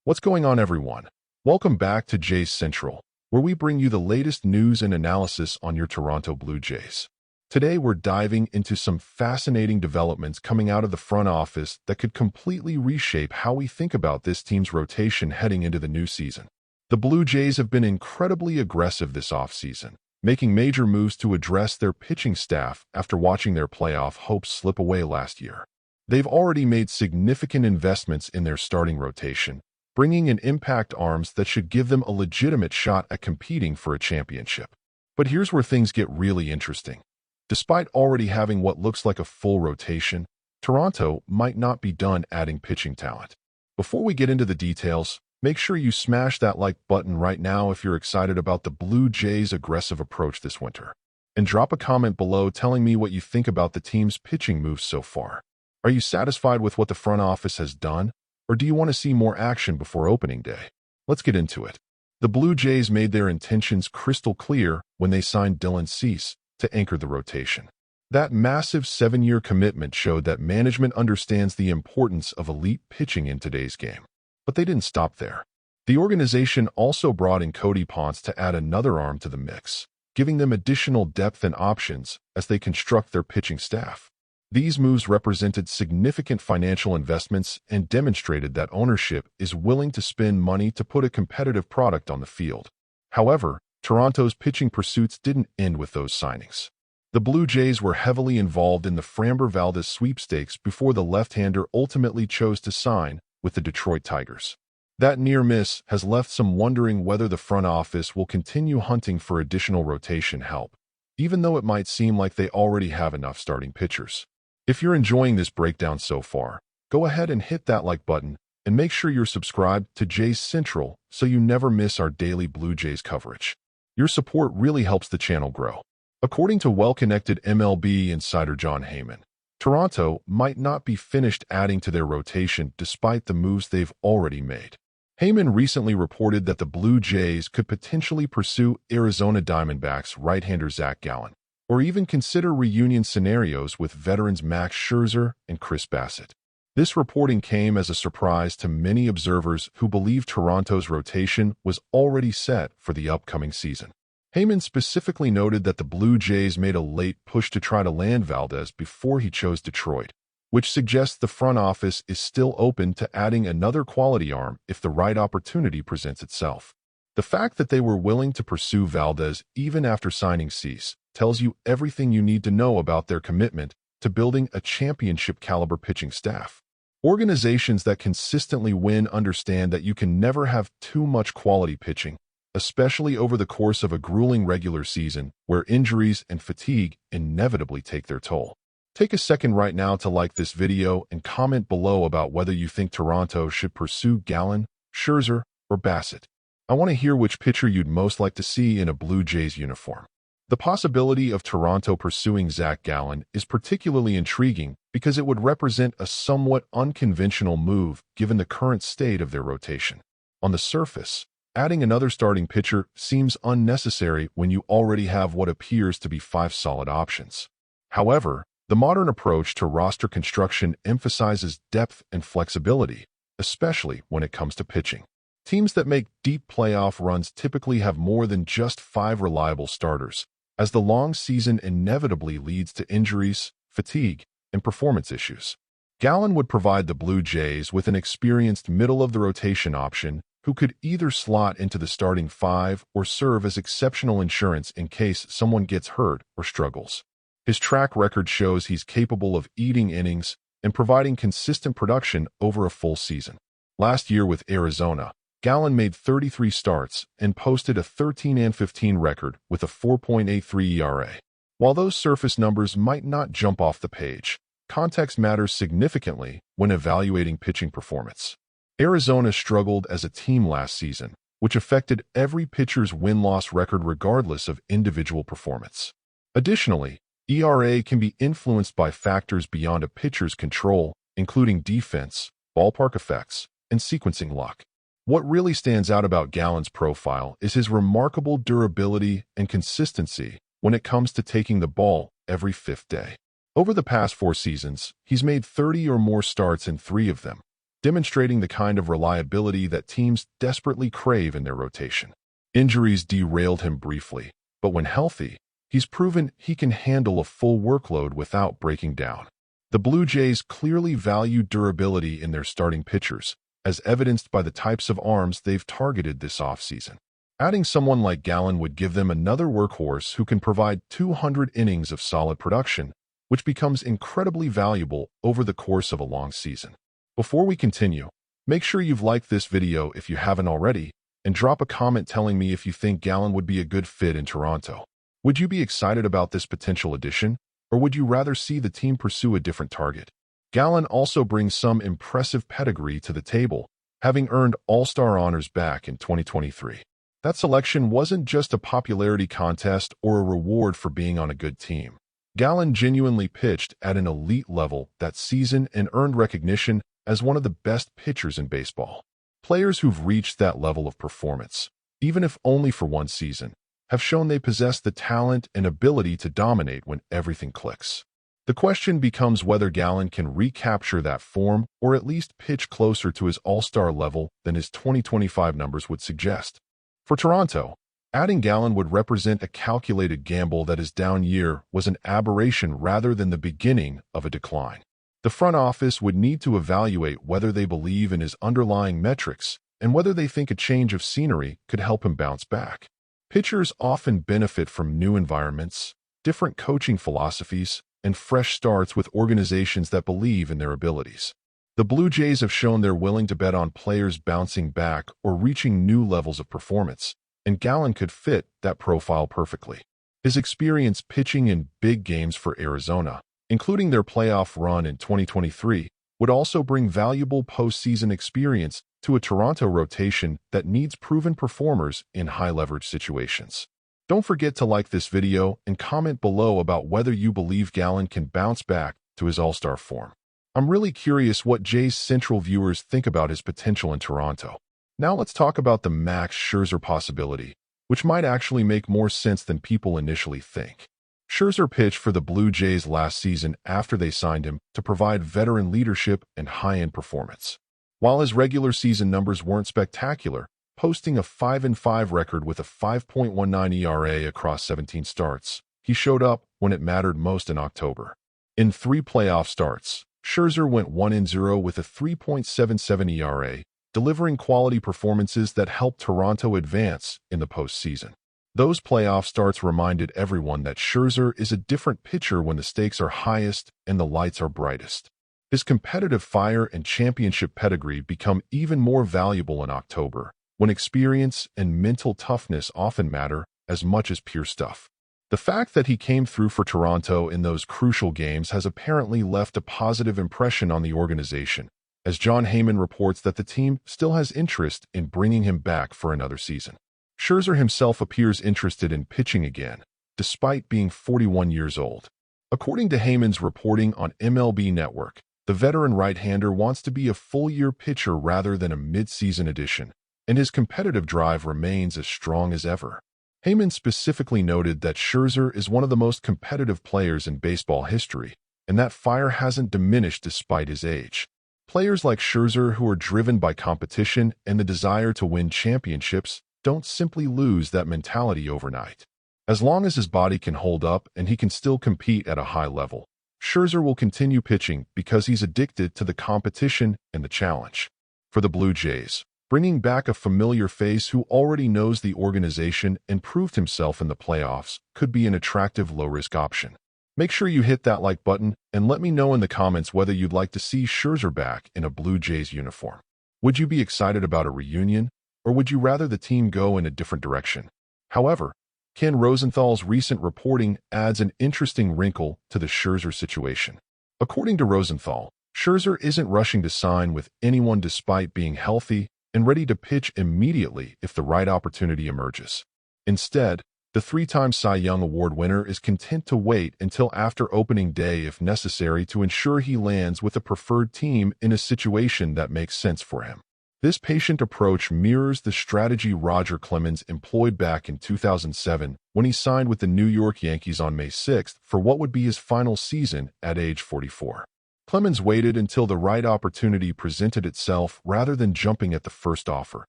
What's going on, everyone? Welcome back to Jays Central, where we bring you the latest news and analysis on your Toronto Blue Jays. Today, we're diving into some fascinating developments coming out of the front office that could completely reshape how we think about this team's rotation heading into the new season. The Blue Jays have been incredibly aggressive this offseason, making major moves to address their pitching staff after watching their playoff hopes slip away last year. They've already made significant investments in their starting rotation, bringing in impact arms that should give them a legitimate shot at competing for a championship. But here's where things get really interesting. Despite already having what looks like a full rotation, Toronto might not be done adding pitching talent. Before we get into the details, make sure you smash that like button right now if you're excited about the Blue Jays' aggressive approach this winter. And drop a comment below telling me what you think about the team's pitching moves so far. Are you satisfied with what the front office has done? Or do you want to see more action before opening day? Let's get into it. The Blue Jays made their intentions crystal clear when they signed Dylan Cease to anchor the rotation. That massive 7-year commitment showed that management understands the importance of elite pitching in today's game. But they didn't stop there. The organization also brought in Cody Ponce to add another arm to the mix, giving them additional depth and options as they construct their pitching staff. These moves represented significant financial investments and demonstrated that ownership is willing to spend money to put a competitive product on the field. However, Toronto's pitching pursuits didn't end with those signings. The Blue Jays were heavily involved in the Framber Valdez sweepstakes before the left-hander ultimately chose to sign with the Detroit Tigers. That near miss has left some wondering whether the front office will continue hunting for additional rotation help, even though it might seem like they already have enough starting pitchers. If you're enjoying this breakdown so far, go ahead and hit that like button and make sure you're subscribed to Jays Central so you never miss our daily Blue Jays coverage. Your support really helps the channel grow. According to well-connected MLB insider Jon Heyman, Toronto might not be finished adding to their rotation despite the moves they've already made. Heyman recently reported that the Blue Jays could potentially pursue Arizona Diamondbacks right-hander ZAC Gallen, or even consider reunion scenarios with veterans Max Scherzer and Chris Bassett. This reporting came as a surprise to many observers who believe Toronto's rotation was already set for the upcoming season. Heyman specifically noted that the Blue Jays made a late push to try to land Valdez before he chose Detroit, which suggests the front office is still open to adding another quality arm if the right opportunity presents itself. The fact that they were willing to pursue Valdez even after signing Cease tells you everything you need to know about their commitment to building a championship-caliber pitching staff. Organizations that consistently win understand that you can never have too much quality pitching, especially over the course of a grueling regular season where injuries and fatigue inevitably take their toll. Take a second right now to like this video and comment below about whether you think Toronto should pursue Gallen, Scherzer, or Bassett. I want to hear which pitcher you'd most like to see in a Blue Jays uniform. The possibility of Toronto pursuing ZAC Gallen is particularly intriguing because it would represent a somewhat unconventional move given the current state of their rotation. On the surface, adding another starting pitcher seems unnecessary when you already have what appears to be 5 solid options. However, the modern approach to roster construction emphasizes depth and flexibility, especially when it comes to pitching. Teams that make deep playoff runs typically have more than just 5 reliable starters, as the long season inevitably leads to injuries, fatigue, and performance issues. Gallen would provide the Blue Jays with an experienced middle-of-the-rotation option who could either slot into the starting 5 or serve as exceptional insurance in case someone gets hurt or struggles. His track record shows he's capable of eating innings and providing consistent production over a full season. Last year with Arizona, Gallen made 33 starts and posted a 13-15 record with a 4.83 ERA. While those surface numbers might not jump off the page, context matters significantly when evaluating pitching performance. Arizona struggled as a team last season, which affected every pitcher's win-loss record regardless of individual performance. Additionally, ERA can be influenced by factors beyond a pitcher's control, including defense, ballpark effects, and sequencing luck. What really stands out about Gallen's profile is his remarkable durability and consistency when it comes to taking the ball every 5th day. Over the past 4 seasons, he's made 30 or more starts in 3 of them, demonstrating the kind of reliability that teams desperately crave in their rotation. Injuries derailed him briefly, but when healthy, he's proven he can handle a full workload without breaking down. The Blue Jays clearly value durability in their starting pitchers, as evidenced by the types of arms they've targeted this offseason. Adding someone like Gallen would give them another workhorse who can provide 200 innings of solid production, which becomes incredibly valuable over the course of a long season. Before we continue, make sure you've liked this video if you haven't already, and drop a comment telling me if you think Gallen would be a good fit in Toronto. Would you be excited about this potential addition, or would you rather see the team pursue a different target? Gallen also brings some impressive pedigree to the table, having earned All-Star honors back in 2023. That selection wasn't just a popularity contest or a reward for being on a good team. Gallen genuinely pitched at an elite level that season and earned recognition as one of the best pitchers in baseball. Players who've reached that level of performance, even if only for one season, have shown they possess the talent and ability to dominate when everything clicks. The question becomes whether Gallen can recapture that form or at least pitch closer to his all-star level than his 2025 numbers would suggest. For Toronto, adding Gallen would represent a calculated gamble that his down year was an aberration rather than the beginning of a decline. The front office would need to evaluate whether they believe in his underlying metrics and whether they think a change of scenery could help him bounce back. Pitchers often benefit from new environments, different coaching philosophies, and fresh starts with organizations that believe in their abilities. The Blue Jays have shown they're willing to bet on players bouncing back or reaching new levels of performance, and Gallen could fit that profile perfectly. His experience pitching in big games for Arizona, including their playoff run in 2023, would also bring valuable postseason experience to a Toronto rotation that needs proven performers in high-leverage situations. Don't forget to like this video and comment below about whether you believe Gallen can bounce back to his all-star form. I'm really curious what Jays Central viewers think about his potential in Toronto. Now let's talk about the Max Scherzer possibility, which might actually make more sense than people initially think. Scherzer pitched for the Blue Jays last season after they signed him to provide veteran leadership and high-end performance. While his regular season numbers weren't spectacular, posting a 5-5 record with a 5.19 ERA across 17 starts, he showed up when it mattered most in October. In 3 playoff starts, Scherzer went 1-0 with a 3.77 ERA, delivering quality performances that helped Toronto advance in the postseason. Those playoff starts reminded everyone that Scherzer is a different pitcher when the stakes are highest and the lights are brightest. His competitive fire and championship pedigree become even more valuable in October, when experience and mental toughness often matter as much as pure stuff. The fact that he came through for Toronto in those crucial games has apparently left a positive impression on the organization, as Jon Heyman reports that the team still has interest in bringing him back for another season. Scherzer himself appears interested in pitching again, despite being 41 years old. According to Heyman's reporting on MLB Network, the veteran right-hander wants to be a full-year pitcher rather than a mid-season addition, and his competitive drive remains as strong as ever. Heyman specifically noted that Scherzer is one of the most competitive players in baseball history, and that fire hasn't diminished despite his age. Players like Scherzer who are driven by competition and the desire to win championships don't simply lose that mentality overnight. As long as his body can hold up and he can still compete at a high level, Scherzer will continue pitching because he's addicted to the competition and the challenge. For the Blue Jays, bringing back a familiar face who already knows the organization and proved himself in the playoffs could be an attractive low-risk option. Make sure you hit that like button and let me know in the comments whether you'd like to see Scherzer back in a Blue Jays uniform. Would you be excited about a reunion, or would you rather the team go in a different direction? However, Ken Rosenthal's recent reporting adds an interesting wrinkle to the Scherzer situation. According to Rosenthal, Scherzer isn't rushing to sign with anyone despite being healthy and ready to pitch immediately if the right opportunity emerges. Instead, the 3-time Cy Young Award winner is content to wait until after opening day if necessary to ensure he lands with a preferred team in a situation that makes sense for him. This patient approach mirrors the strategy Roger Clemens employed back in 2007 when he signed with the New York Yankees on May 6 for what would be his final season at age 44. Clemens waited until the right opportunity presented itself rather than jumping at the first offer,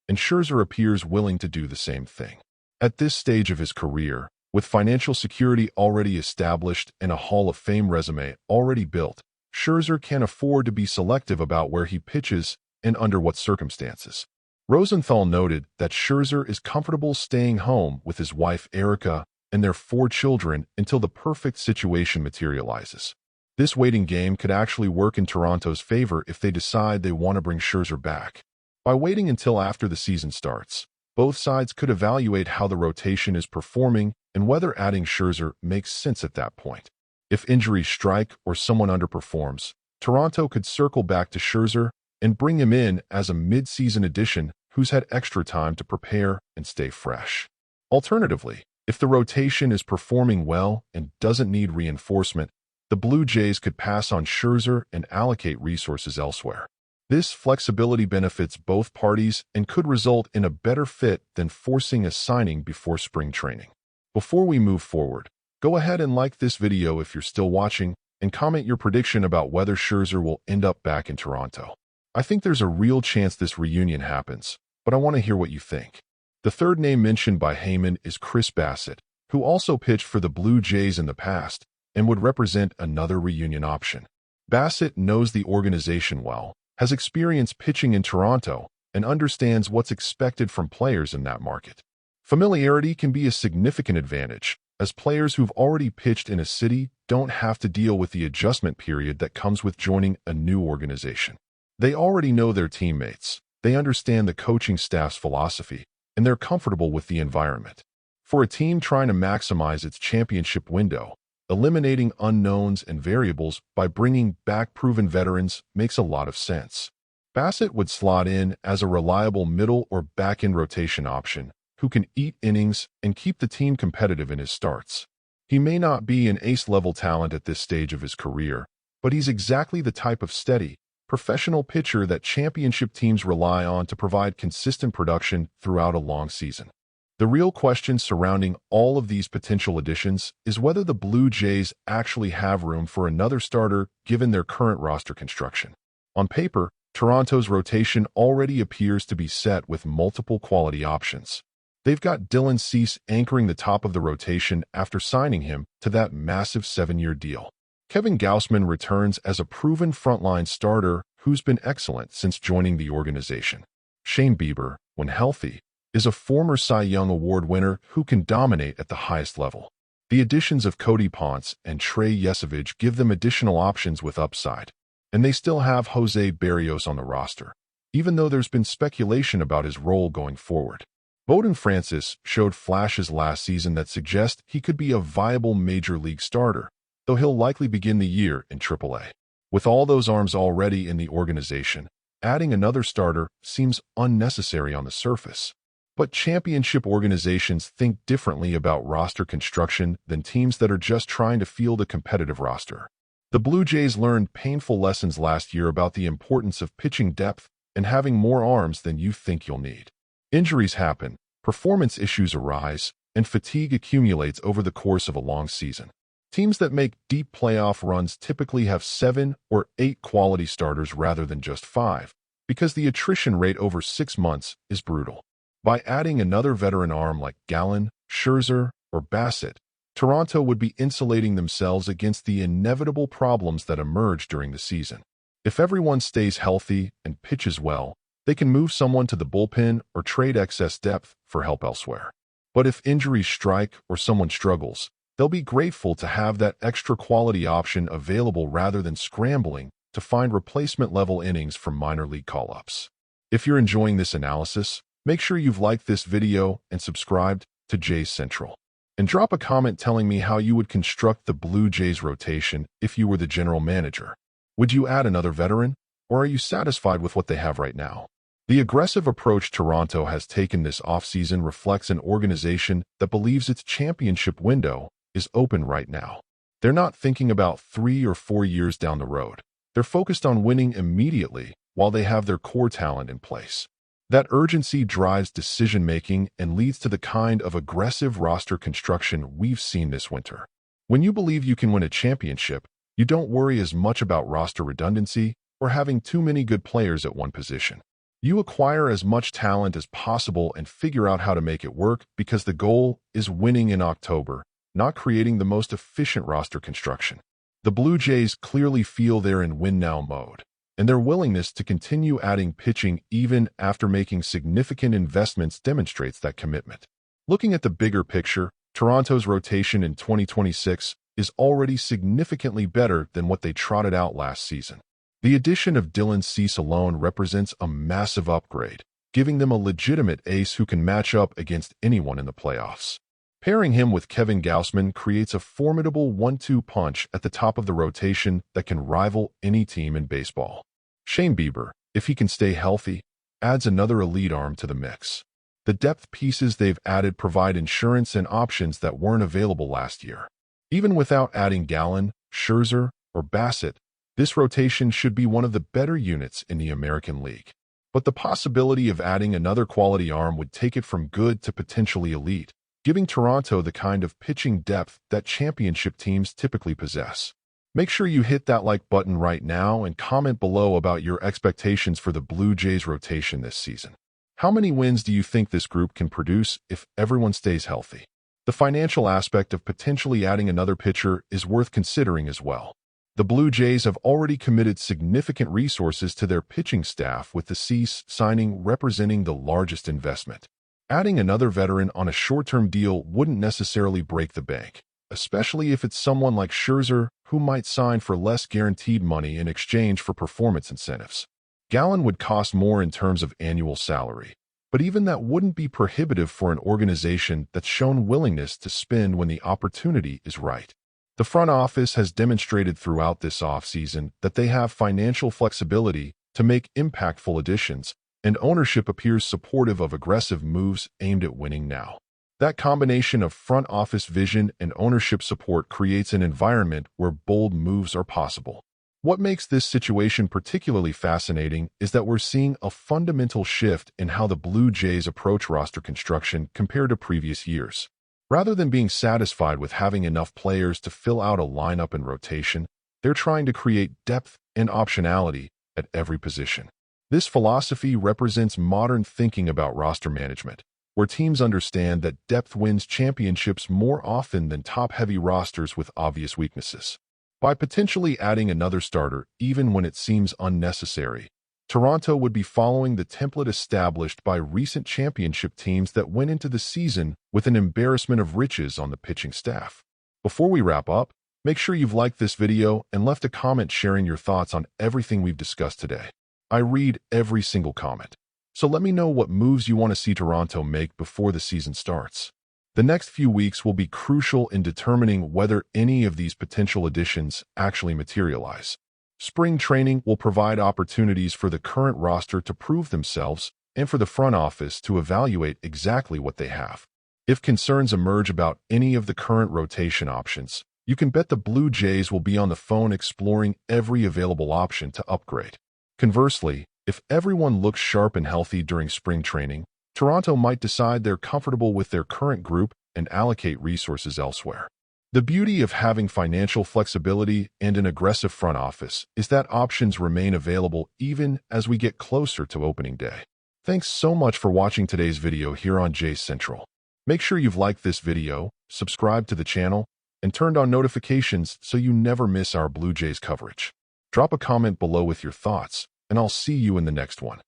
and Scherzer appears willing to do the same thing. At this stage of his career, with financial security already established and a Hall of Fame resume already built, Scherzer can afford to be selective about where he pitches and under what circumstances. Rosenthal noted that Scherzer is comfortable staying home with his wife Erica and their 4 children until the perfect situation materializes. This waiting game could actually work in Toronto's favor if they decide they want to bring Scherzer back. By waiting until after the season starts, both sides could evaluate how the rotation is performing and whether adding Scherzer makes sense at that point. If injuries strike or someone underperforms, Toronto could circle back to Scherzer and bring him in as a mid-season addition who's had extra time to prepare and stay fresh. Alternatively, if the rotation is performing well and doesn't need reinforcement, the Blue Jays could pass on Scherzer and allocate resources elsewhere. This flexibility benefits both parties and could result in a better fit than forcing a signing before spring training. Before we move forward, go ahead and like this video if you're still watching and comment your prediction about whether Scherzer will end up back in Toronto. I think there's a real chance this reunion happens, but I want to hear what you think. The third name mentioned by Heyman is Chris Bassitt, who also pitched for the Blue Jays in the past and would represent another reunion option. Bassitt knows the organization well, has experience pitching in Toronto, and understands what's expected from players in that market. Familiarity can be a significant advantage, as players who've already pitched in a city don't have to deal with the adjustment period that comes with joining a new organization. They already know their teammates, they understand the coaching staff's philosophy, and they're comfortable with the environment. For a team trying to maximize its championship window, eliminating unknowns and variables by bringing back proven veterans makes a lot of sense. Bassitt would slot in as a reliable middle or back-end rotation option who can eat innings and keep the team competitive in his starts. He may not be an ace-level talent at this stage of his career, but he's exactly the type of steady, professional pitcher that championship teams rely on to provide consistent production throughout a long season. The real question surrounding all of these potential additions is whether the Blue Jays actually have room for another starter given their current roster construction. On paper, Toronto's rotation already appears to be set with multiple quality options. They've got Dylan Cease anchoring the top of the rotation after signing him to that massive 7-year deal. Kevin Gausman returns as a proven frontline starter who's been excellent since joining the organization. Shane Bieber, when healthy, is a former Cy Young Award winner who can dominate at the highest level. The additions of Cody Ponce and Trey Yesavage give them additional options with upside, and they still have Jose Berrios on the roster, even though there's been speculation about his role going forward. Bowden Francis showed flashes last season that suggest he could be a viable major league starter, though he'll likely begin the year in AAA. With all those arms already in the organization, adding another starter seems unnecessary on the surface. But championship organizations think differently about roster construction than teams that are just trying to field a competitive roster. The Blue Jays learned painful lessons last year about the importance of pitching depth and having more arms than you think you'll need. Injuries happen, performance issues arise, and fatigue accumulates over the course of a long season. Teams that make deep playoff runs typically have 7 or 8 quality starters rather than just 5, because the attrition rate over 6 months is brutal. By adding another veteran arm like Gallen, Scherzer, or Bassitt, Toronto would be insulating themselves against the inevitable problems that emerge during the season. If everyone stays healthy and pitches well, they can move someone to the bullpen or trade excess depth for help elsewhere. But if injuries strike or someone struggles, they'll be grateful to have that extra quality option available rather than scrambling to find replacement-level innings from minor league call-ups. If you're enjoying this analysis, make sure you've liked this video and subscribed to Jays Central. And drop a comment telling me how you would construct the Blue Jays rotation if you were the general manager. Would you add another veteran, or are you satisfied with what they have right now? The aggressive approach Toronto has taken this offseason reflects an organization that believes its championship window is open right now. They're not thinking about 3 or 4 years down the road. They're focused on winning immediately while they have their core talent in place. That urgency drives decision-making and leads to the kind of aggressive roster construction we've seen this winter. When you believe you can win a championship, You don't worry as much about roster redundancy or having too many good players at one position. You acquire as much talent as possible and figure out how to make it work because the goal is winning in October, not creating the most efficient roster construction. The Blue Jays clearly feel they're in win-now mode, and their willingness to continue adding pitching even after making significant investments demonstrates that commitment. Looking at the bigger picture, Toronto's rotation in 2026 is already significantly better than what they trotted out last season. The addition of Dylan Cease alone represents a massive upgrade, giving them a legitimate ace who can match up against anyone in the playoffs. Pairing him with Kevin Gausman creates a formidable 1-2 punch at the top of the rotation that can rival any team in baseball. Shane Bieber, if he can stay healthy, adds another elite arm to the mix. The depth pieces they've added provide insurance and options that weren't available last year. Even without adding Gallen, Scherzer, or Bassett, this rotation should be one of the better units in the American League. But the possibility of adding another quality arm would take it from good to potentially elite, giving Toronto the kind of pitching depth that championship teams typically possess. Make sure you hit that like button right now and comment below about your expectations for the Blue Jays rotation this season. How many wins do you think this group can produce if everyone stays healthy? The financial aspect of potentially adding another pitcher is worth considering as well. The Blue Jays have already committed significant resources to their pitching staff, with the Cease signing representing the largest investment. Adding another veteran on a short-term deal wouldn't necessarily break the bank, especially if it's someone like Scherzer who might sign for less guaranteed money in exchange for performance incentives. Gallen would cost more in terms of annual salary, but even that wouldn't be prohibitive for an organization that's shown willingness to spend when the opportunity is right. The front office has demonstrated throughout this offseason that they have financial flexibility to make impactful additions, and ownership appears supportive of aggressive moves aimed at winning now. That combination of front office vision and ownership support creates an environment where bold moves are possible. What makes this situation particularly fascinating is that we're seeing a fundamental shift in how the Blue Jays approach roster construction compared to previous years. Rather than being satisfied with having enough players to fill out a lineup and rotation, they're trying to create depth and optionality at every position. This philosophy represents modern thinking about roster management, where teams understand that depth wins championships more often than top-heavy rosters with obvious weaknesses. By potentially adding another starter, even when it seems unnecessary, Toronto would be following the template established by recent championship teams that went into the season with an embarrassment of riches on the pitching staff. Before we wrap up, make sure you've liked this video and left a comment sharing your thoughts on everything we've discussed today. I read every single comment, so let me know what moves you want to see Toronto make before the season starts. The next few weeks will be crucial in determining whether any of these potential additions actually materialize. Spring training will provide opportunities for the current roster to prove themselves and for the front office to evaluate exactly what they have. If concerns emerge about any of the current rotation options, you can bet the Blue Jays will be on the phone exploring every available option to upgrade. Conversely, if everyone looks sharp and healthy during spring training, Toronto might decide they're comfortable with their current group and allocate resources elsewhere. The beauty of having financial flexibility and an aggressive front office is that options remain available even as we get closer to opening day. Thanks so much for watching today's video here on Jays Central. Make sure you've liked this video, subscribed to the channel, and turned on notifications so you never miss our Blue Jays coverage. Drop a comment below with your thoughts, and I'll see you in the next one.